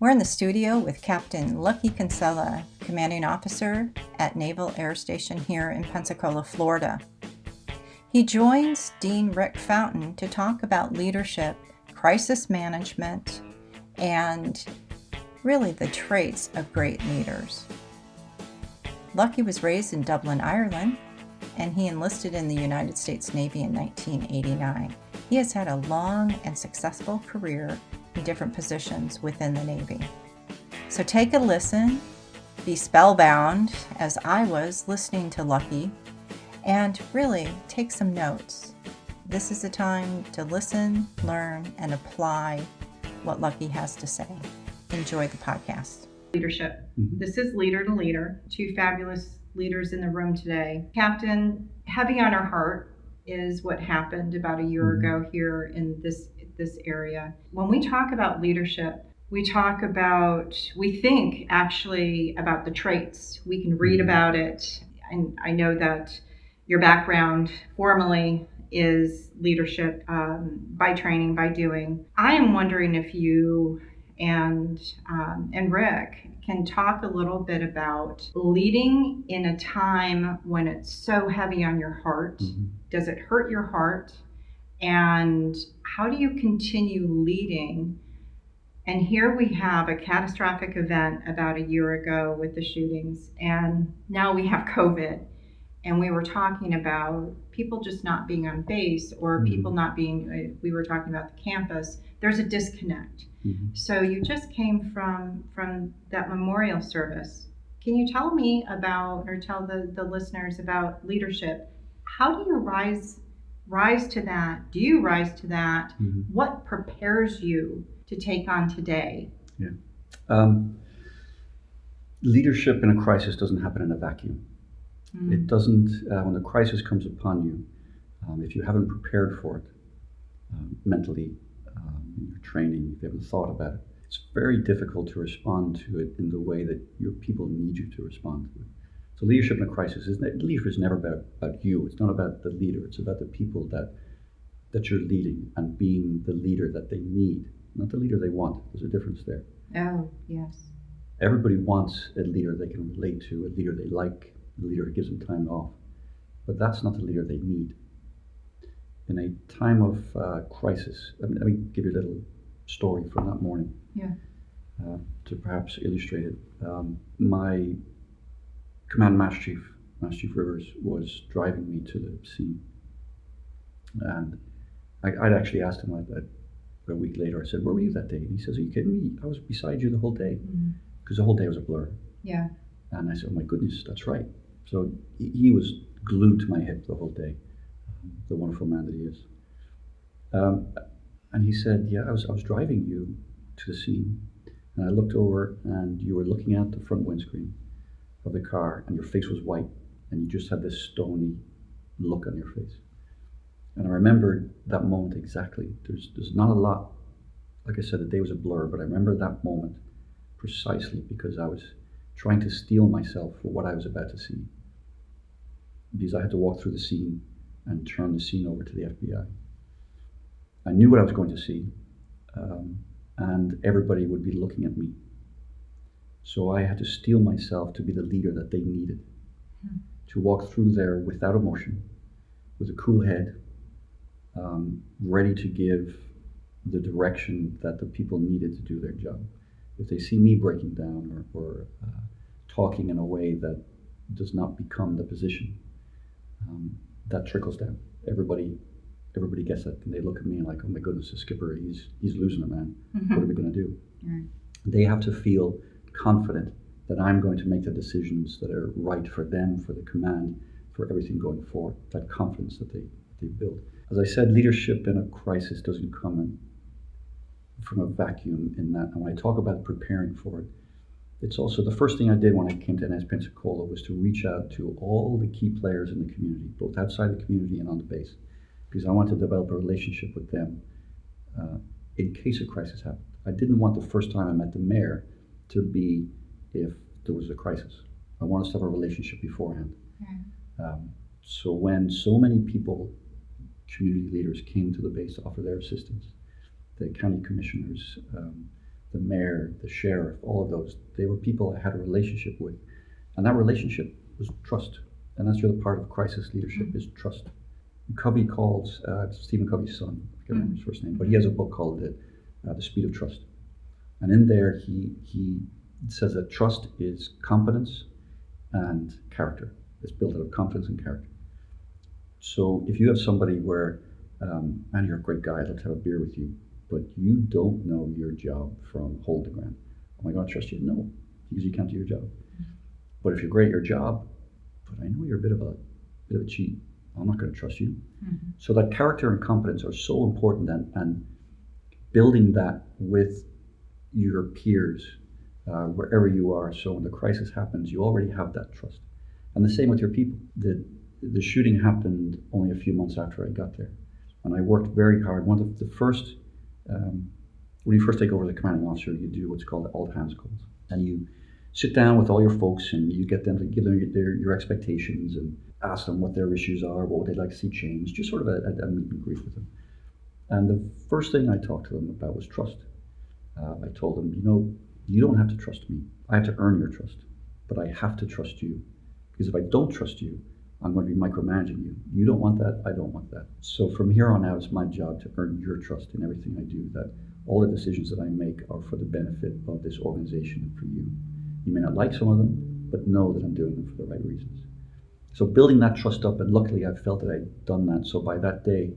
We're in the studio with Captain Kinsella, Commanding Officer at Naval Air Station here in Pensacola, Florida. He joins Dean Rick Fountain to talk about leadership, crisis management, and really the traits of great leaders. Lucky was raised in Dublin, Ireland, and he enlisted in the United States Navy in 1989. He has had a long and successful career in different positions within the Navy. So take a listen, be spellbound as I was listening to Lucky, and really take some notes. This is the time to listen, learn, and apply what Lucky has to say. Enjoy the podcast. Leadership. This is Leader to Leader, two fabulous leaders in the room today. Captain, heavy on our heart is what happened about a year ago here in this area. When we talk about leadership, we think actually about the traits. We can read about it. And I know that your background formally is leadership by training, by doing. I am wondering if you and Rick can talk a little bit about leading in a time when it's so heavy on your heart. Does it hurt your heart? And how do you continue leading? And here we have a catastrophic event about a year ago with the shootings, and now we have COVID. And we were talking about people just not being on base, or people not being, we were talking about the campus. There's a disconnect. So you just came from that memorial service. Can you tell me about, or tell the listeners about leadership? How do you rise to that? Do you rise to that? What prepares you to take on today? Leadership in a crisis doesn't happen in a vacuum. It doesn't, when the crisis comes upon you, if you haven't prepared for it mentally, in your training, if you haven't thought about it, it's very difficult to respond to it in the way that your people need you to respond to it. So leadership in a crisis leadership is never about you. It's not about the leader. It's about the people that you're leading and being the leader that they need, not the leader they want. There's a difference there. Oh, yes. Everybody wants a leader they can relate to, a leader they like, a leader who gives them time off. But that's not the leader they need. In a time of crisis, let me give you a little story from that morning to perhaps illustrate it. My Command Master Chief Rivers, was driving me to the scene. And I'd actually asked him a week later, I said, "Where were you that day?" And he says, "Are you kidding me? I was beside you the whole day." Because the whole day was a blur. Yeah. And I said, "Oh my goodness, that's right." So he was glued to my hip the whole day, the wonderful man that he is. And he said, "Yeah, I was driving you to the scene, and I looked over and you were looking at the front windscreen of the car, and your face was white, and you just had this stony look on your face." And I remembered that moment exactly. There's not a lot, like I said, the day was a blur, but I remember that moment precisely because I was trying to steel myself for what I was about to see. Because I had to walk through the scene and turn the scene over to the FBI. I knew what I was going to see, and everybody would be looking at me. So I had to steel myself to be the leader that they needed, to walk through there without emotion, with a cool head, ready to give the direction that the people needed to do their job. If they see me breaking down or talking in a way that does not become the position, that trickles down. Everybody gets it, and they look at me like, "Oh my goodness, the skipper, he's losing it, man. What are we going to do?" They have to feel confident that I'm going to make the decisions that are right for them, for the command, for everything going forward. That confidence that they build. As I said, leadership in a crisis doesn't come from a vacuum in that. And when I talk about preparing for it, it's also the first thing I did when I came to NS Pensacola was to reach out to all the key players in the community, both outside the community and on the base, because I wanted to develop a relationship with them in case a crisis happened. I didn't want the first time I met the mayor to be if there was a crisis. I wanted to have a relationship beforehand. So when so many people, community leaders, came to the base to offer their assistance, the county commissioners, the mayor, the sheriff, all of those, they were people I had a relationship with. And that relationship was trust. And that's the other part of crisis leadership is trust. Covey calls, Stephen Covey's son, I can't remember his first name, but he has a book called The Speed of Trust. And in there, he says that trust is competence and character. It's built out of confidence and character. So if you have somebody where, man, you're a great guy, I'd love to have a beer with you, but you don't know your job from hole to ground. Am I going to trust you? No, because you can't do your job. But if you're great at your job, but I know you're a bit of a cheat, I'm not going to trust you. Mm-hmm. So that character and competence are so important, and building that with your peers, wherever you are. So when the crisis happens, you already have that trust. And the same with your people. The shooting happened only a few months after I got there. And I worked very hard. One of the first, when you first take over as a commanding officer, you do what's called all hands calls. And you sit down with all your folks and you get them to give them your expectations and ask them what their issues are, what would they like to see changed, just sort of a meet and greet with them. And the first thing I talked to them about was trust. I told them, you don't have to trust me. I have to earn your trust, but I have to trust you. Because if I don't trust you, I'm going to be micromanaging you. You don't want that, I don't want that. So from here on out, it's my job to earn your trust in everything I do, that all the decisions that I make are for the benefit of this organization and for you. You may not like some of them, but know that I'm doing them for the right reasons. So building that trust up, and luckily I felt that I'd done that. So by that day,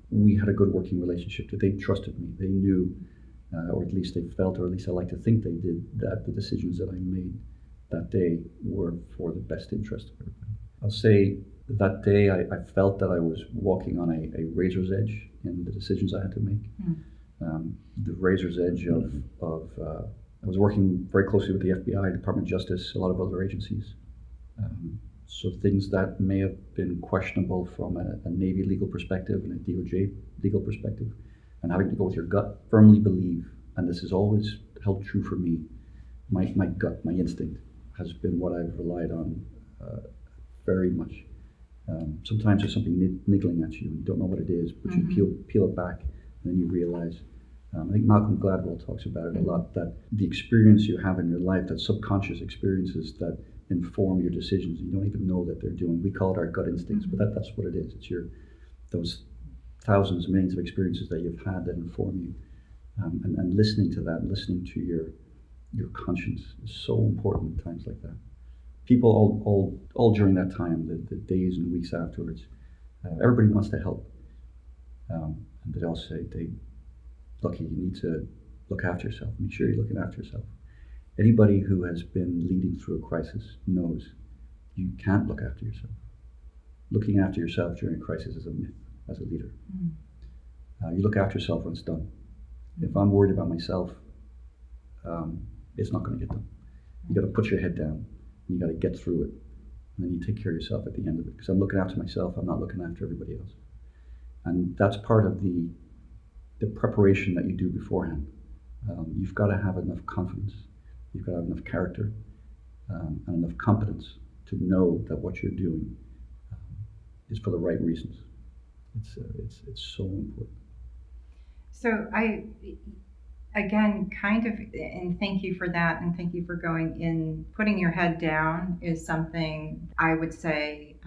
we had a good working relationship. They trusted me. They knew, or at least they felt, or at least I like to think they did, that the decisions that I made that day were for the best interest of everybody. I'll say that day I felt that I was walking on a razor's edge in the decisions I had to make. The razor's edge of I was working very closely with the FBI, Department of Justice, a lot of other agencies. So things that may have been questionable from a Navy legal perspective and a DOJ legal perspective, and having to go with your gut, firmly believe, and this has always held true for me, my gut, my instinct, has been what I've relied on very much. Sometimes there's something niggling at you, and you don't know what it is, but you peel it back, and then you realize. I think Malcolm Gladwell talks about it a lot, that the experience you have in your life, that subconscious experiences that inform your decisions, you don't even know that they're doing. We call it our gut instincts, but that's what it is. It's those thousands, millions of experiences that you've had that inform you. And listening to that, listening to your conscience is so important in times like that. People all during that time, the days and weeks afterwards, everybody wants to help. And they all say, Lucky, you need to look after yourself. Make sure you're looking after yourself. Anybody who has been leading through a crisis knows you can't look after yourself. Looking after yourself during a crisis is a myth as a leader. You look after yourself when it's done. If I'm worried about myself, it's not going to get done. You got to put your head down, and you got to get through it, and then you take care of yourself at the end of it. Because I'm looking after myself, I'm not looking after everybody else. And that's part of the preparation that you do beforehand. You've got to have enough confidence, you've got to have enough character, and enough competence to know that what you're doing is for the right reasons. It's so important. So again, and thank you for that, and thank you for going in. Putting your head down is something I would say.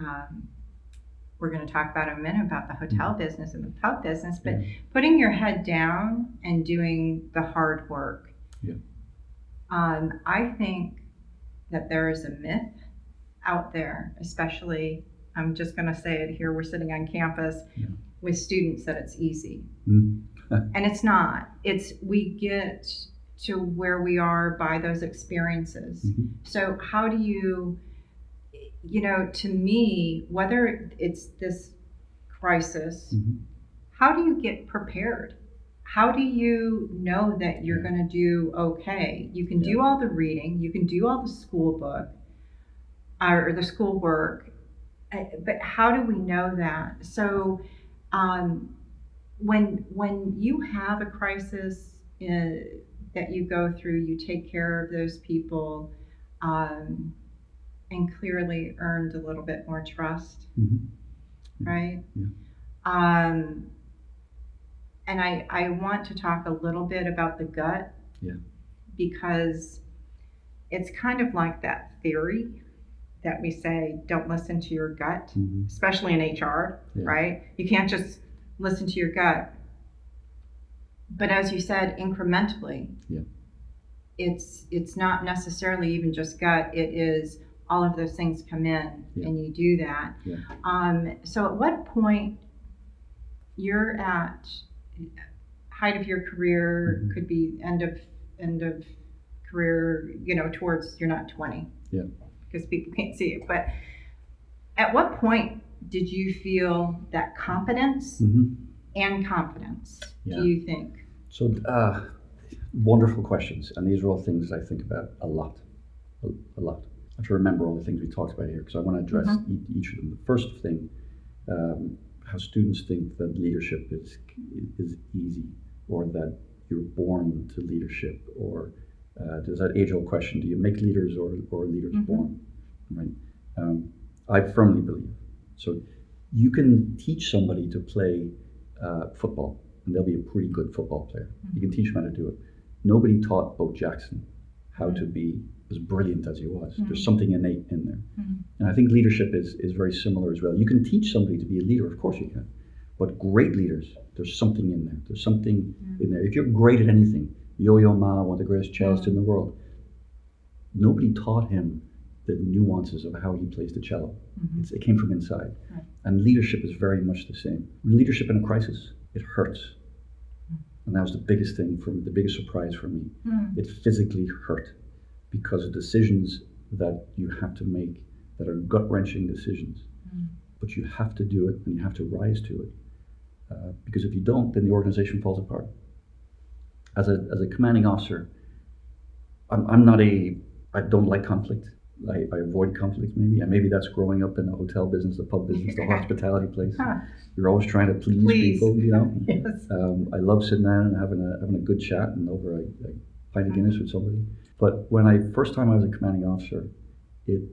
We're going to talk about in a minute about the hotel business and the pub business, but putting your head down and doing the hard work. I think that there is a myth out there, especially, I'm just going to say it here, we're sitting on campus with students, that it's easy. And it's not. We get to where we are by those experiences. So how do you, to me, whether it's this crisis, how do you get prepared? How do you know that you're going to do okay? You can do all the reading, you can do all the school book or the school work, but how do we know that? So when you have a crisis that you go through, you take care of those people, and clearly earned a little bit more trust, right? And I want to talk a little bit about the gut Yeah. Because it's kind of like that theory that we say, don't listen to your gut, especially in HR, right? You can't just listen to your gut. But as you said, incrementally, it's not necessarily even just gut. It is all of those things come in, and you do that. So at what point you're at height of your career, could be end of career, towards, you're not 20. Because people can't see it. But at what point did you feel that competence and confidence, do you think? So, wonderful questions. And these are all things I think about a lot. I have to remember all the things we talked about here, because I want to address each of them. The first thing, how students think that leadership is easy, or that you're born to leadership, or there's that age-old question: do you make leaders or leaders born? Right? I firmly believe so. You can teach somebody to play football, and they'll be a pretty good football player. You can teach them how to do it. Nobody taught Bo Jackson how to be as brilliant as he was. There's something innate in there. And I think leadership is very similar as well. You can teach somebody to be a leader, of course you can. But great leaders, there's something in there. There's something in there. If you're great at anything, Yo-Yo Ma, one of the greatest cellists in the world, nobody taught him the nuances of how he plays the cello. It came from inside. And leadership is very much the same. Leadership in a crisis, it hurts. And that was the biggest thing the biggest surprise for me. It physically hurt, because of decisions that you have to make that are gut-wrenching decisions. But you have to do it, and you have to rise to it. Because if you don't, then the organization falls apart. As a commanding officer, I don't like conflict. I avoid conflict, maybe, and maybe that's growing up in the hotel business, the pub business, the hospitality place. You're always trying to please people, Yes. I love sitting down and having a good chat and over a pint of Guinness with somebody. But when first time I was a commanding officer, the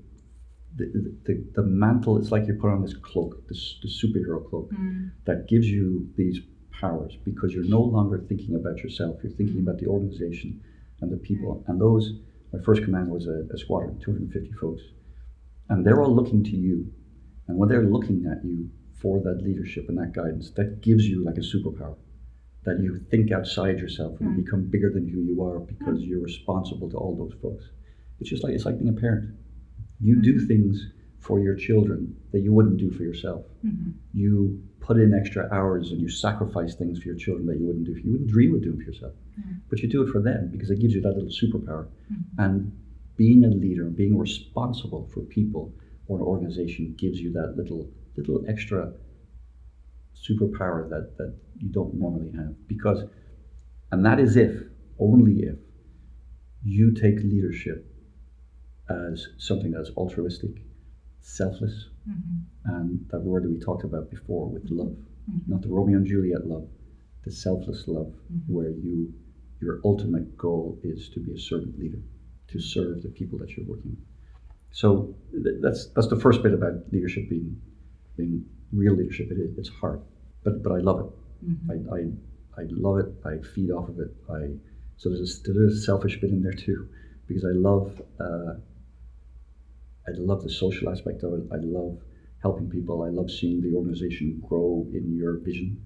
mantle, it's like you put on this cloak, this superhero cloak, that gives you these powers, because you're no longer thinking about yourself. You're thinking about the organization and the people. And my first command was a squadron, 250 folks. And they're all looking to you. And when they're looking at you for that leadership and that guidance, that gives you like a superpower, that you think outside yourself and you become bigger than who you are, because you're responsible to all those folks. It's like being a parent. You do things for your children that you wouldn't do for yourself. You put in extra hours and you sacrifice things for your children that you wouldn't dream of doing for yourself. But you do it for them, because it gives you that little superpower. And being a leader, being responsible for people or an organization, gives you that little extra superpower that you don't normally have. And that is only if you take leadership as something that's altruistic, selfless, and that word that we talked about before with love, not the Romeo and Juliet love, the selfless love, where your ultimate goal is to be a servant leader, to serve the people that you're working with. So that's the first bit about leadership being real leadership. It's hard, but I love it. I love it. I feed off of it. So there's a selfish bit in there too, because I love the social aspect of it. I love helping people. I love seeing the organization grow in your vision,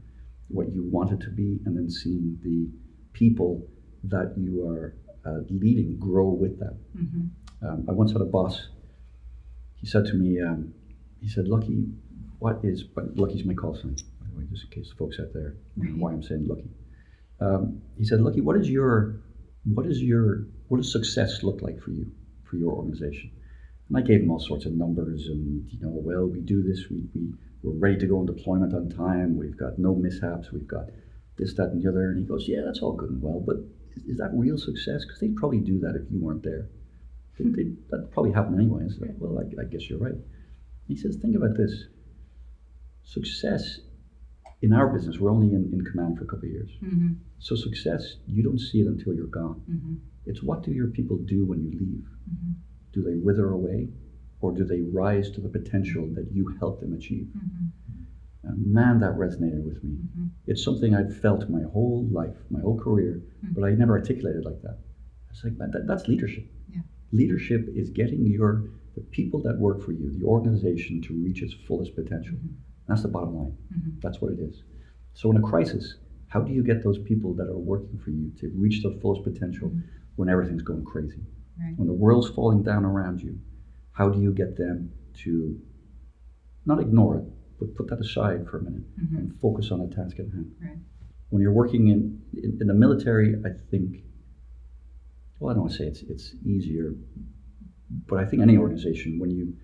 what you want it to be, and then seeing the people that you are leading grow with that. I once had a boss. He said to me, he said, "Lucky, Lucky's my call sign, by the way, just in case the folks out there know why I'm saying Lucky." He said, "Lucky, what does success look like for you, for your organization?" And I gave him all sorts of numbers, and well, we do this, we're ready to go on deployment on time, we've got no mishaps, we've got this, that, and the other. And he goes, "Yeah, that's all good and well, but is that real success? Because they'd probably do that if you weren't there. That'd probably happen anyway." I said, "Well, I guess you're right." He says, "Think about this. Success in our business, we're only in command for a couple of years. So success, you don't see it until you're gone. It's what do your people do when you leave? Do they wither away, or do they rise to the potential that you help them achieve?" And man, that resonated with me. It's something I'd felt my whole life, my whole career, but I never articulated like that. It's like, that's leadership. Yeah. Leadership is getting the people that work for you, the organization, to reach its fullest potential. That's the bottom line. That's what it is. So in a crisis, how do you get those people that are working for you to reach their fullest potential when everything's going crazy? Right. When the world's falling down around you, how do you get them to not ignore it, but put that aside for a minute and focus on the task at hand? Right. When you're working in the military, I think, well, I don't want to say it's easier, but I think any organization, when you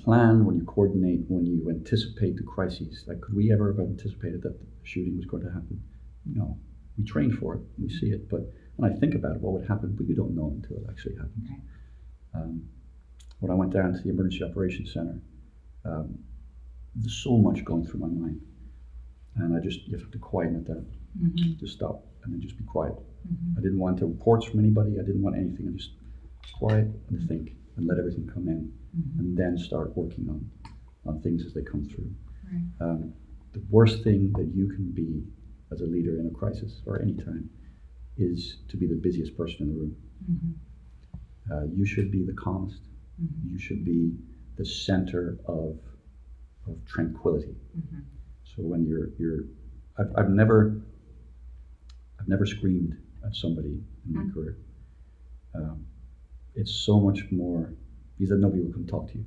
plan, when you coordinate, when you anticipate the crises, like, could we ever have anticipated that the shooting was going to happen? No. We train for it, we see it, but when I think about it, what would happen, but you don't know until it actually happens. Right. When I went down to the Emergency Operations Center, there's so much going through my mind, and you have to quieten it down, just stop, and then just be quiet. I didn't want reports from anybody, I didn't want anything, I just quiet and think, and let everything come in, and then start working on things as they come through. Right. The worst thing that you can be as a leader in a crisis or any time is to be the busiest person in the room. You should be the calmest. You should be the center of tranquility. So when I've never screamed at somebody in my career. It's so much more because then nobody will come talk to you.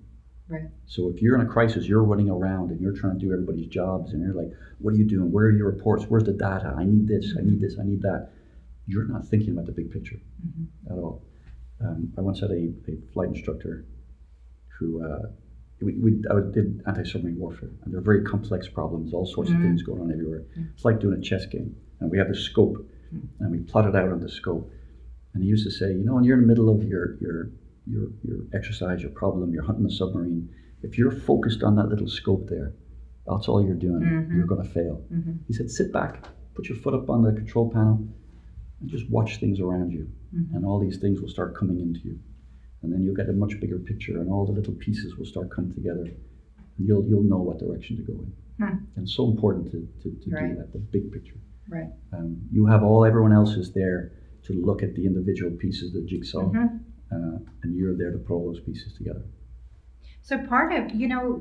Right. So if you're in a crisis, you're running around and you're trying to do everybody's jobs, and you're like, what are you doing? Where are your reports? Where's the data? I need this, I need this, I need that. You're not thinking about the big picture at all. I once had a flight instructor who, I did anti-submarine warfare, and there are very complex problems, all sorts of things going on everywhere. It's like doing a chess game, and we have the scope, and we plot it out on the scope. And he used to say, when you're in the middle of your exercise, your problem, you're hunting a submarine, if you're focused on that little scope there, that's all you're doing, you're going to fail. He said, sit back, put your foot up on the control panel, and just watch things around you, and all these things will start coming into you. And then you'll get a much bigger picture, and all the little pieces will start coming together, and you'll know what direction to go in. And it's so important to do that, the big picture. Right. You have everyone else is there to look at the individual pieces of the jigsaw, and you're there to put all those pieces together. So part of,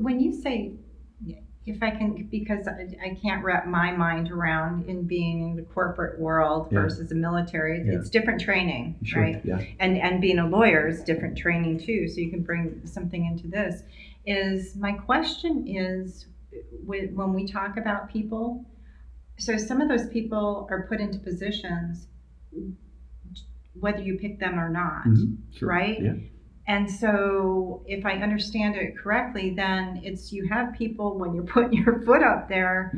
when you say, if I can, because I can't wrap my mind around in being in the corporate world versus the military, it's different training, right? Yeah. And being a lawyer is different training too, so you can bring something into this. My question is, when we talk about people, so some of those people are put into positions whether you pick them or not, right? Yeah. And so if I understand it correctly, then you have people, when you're putting your foot up there,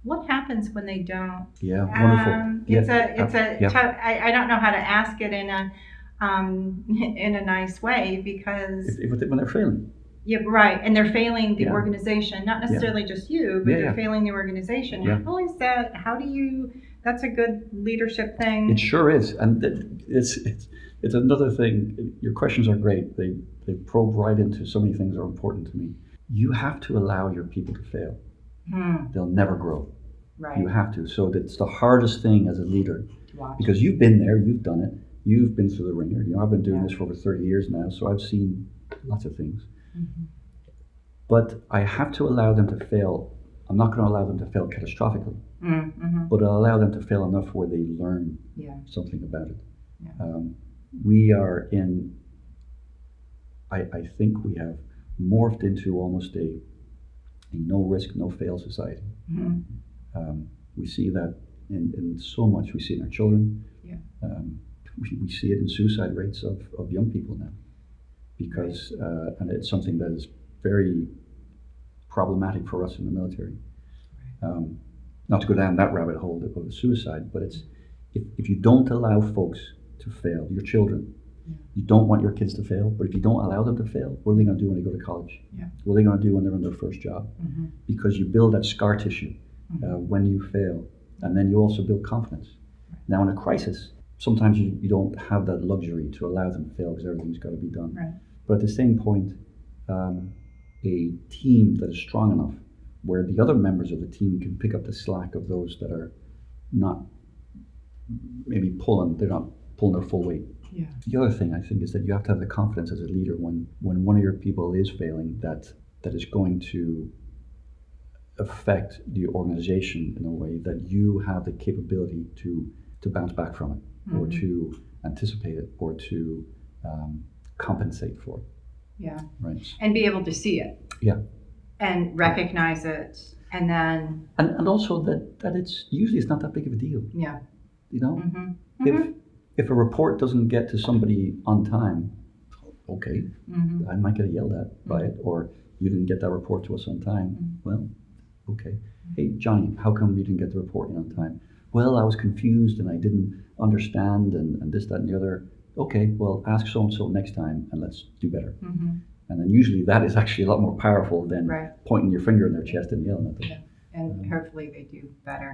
what happens when they don't? Yeah, wonderful. Tough, I don't know how to ask it in a nice way, because when they're failing. Yeah, right. And they're failing the organization, not necessarily just you, but they're failing the organization. Yeah. How is that? That's a good leadership thing. It sure is. And it's another thing. Your questions are great. They probe right into so many things that are important to me. You have to allow your people to fail. They'll never grow. Right. You have to. So that's the hardest thing as a leader. To watch. Because you've been there, you've done it, you've been through the ringer. I've been doing this for over 30 years now, so I've seen lots of things. But I have to allow them to fail. I'm not going to allow them to fail catastrophically, but I'll allow them to fail enough where they learn something about it. Yeah. We are in, I think we have morphed into almost a no risk, no fail society. We see that in so much. We see it in our children. Yeah. We see it in suicide rates of young people now. Because, and it's something that is very problematic for us in the military. Not to go down that rabbit hole of suicide, but it's if you don't allow folks to fail, your children, you don't want your kids to fail, but if you don't allow them to fail, what are they going to do when they go to college? What are they going to do when they're in their first job? Because you build that scar tissue when you fail, and then you also build confidence. Now in a crisis, sometimes you don't have that luxury to allow them to fail because everything's got to be done. Right. But at the same point, a team that is strong enough where the other members of the team can pick up the slack of those that are not maybe they're not pulling their full weight. Yeah. The other thing I think is that you have to have the confidence as a leader when one of your people is failing that is going to affect the organization in a way that you have the capability to bounce back from it, or to anticipate it, or to compensate for it. Yeah. Right. And be able to see it. Yeah. And recognize it, and then and also that it's usually it's not that big of a deal. Yeah. You know, if a report doesn't get to somebody on time, okay, I might get yelled at by it, or you didn't get that report to us on time. Well, okay. Hey, Johnny, how come you didn't get the report in on time? Well, I was confused and I didn't understand and this, that, and the other. Okay, well, ask so-and-so next time and let's do better. And then usually that is actually a lot more powerful than pointing your finger in their chest and yelling at them. And hopefully they do better.